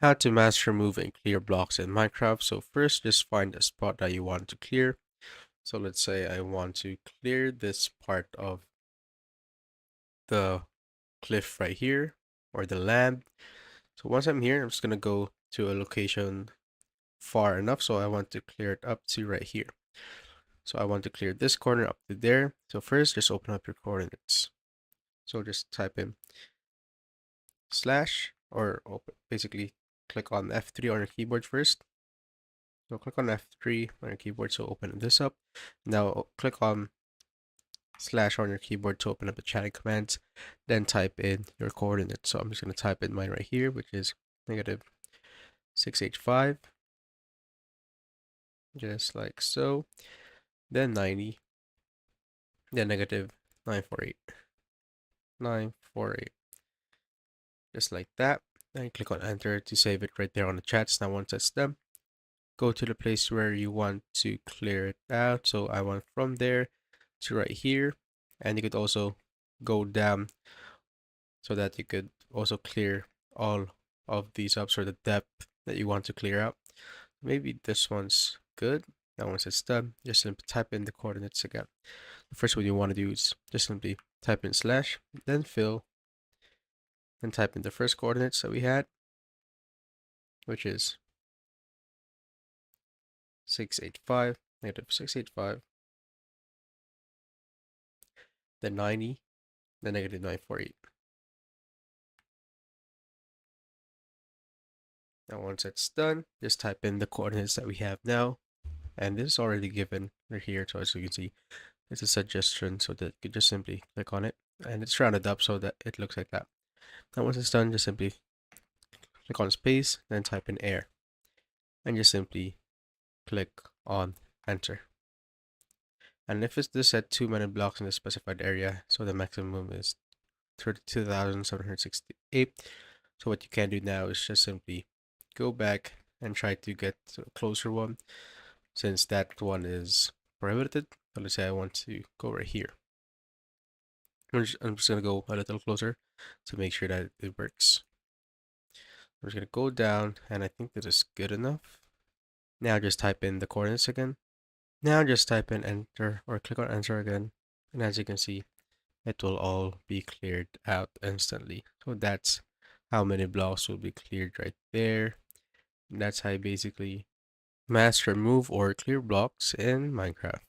How to mask, remove, and clear blocks in Minecraft. So first, just find a spot that you want to clear. So let's say I want to clear this part of the cliff right here, or the land. So once I'm here, I'm just gonna go to a location far enough. So I want to clear it up to right here. So I want to clear this corner up to there. So first, just open up your coordinates. So just type in slash, or open, basically click on F3 on your keyboard first. So click on F3 on your keyboard to open this up. Now click on slash on your keyboard to open up the chatting commands. Then type in your coordinates. So I'm just going to type in mine right here, which is negative 685. Just like so. Then 90. Then negative 948. 948. Just like that. Then click on enter to save it right there on the chats. Now once that's done, go to the place where you want to clear it out. So I want from there to right here, and you could also go down so that you could also clear all of these up, or the depth that you want to clear out. Maybe this one's good. Now once it's done, just simply type in the coordinates again. The first one you want to do is just simply type in slash, then fill, then type in the first coordinates that we had, which is 685, negative 685, then 90, then negative 948. Now once it's done, just type in the coordinates that we have now, and this is already given right here. So as you can see, it's a suggestion, so that you just simply click on it, and it's rounded up so that it looks like that. Now once it's done, just simply click on space, then type in air, and just simply click on enter. And if it's this at too many blocks in the specified area, so the maximum is 32,768. So what you can do now is just simply go back and try to get a closer one, since that one is prohibited. So let's say I want to go right here. I'm just gonna go a little closer to make sure that it works. I'm just gonna go down, and I think this is good enough. Now just type in the coordinates again. Now just type in enter, or click on enter again, and as you can see, it will all be cleared out instantly. So that's how many blocks will be cleared right there. And that's how you basically mask, remove, or clear blocks in Minecraft.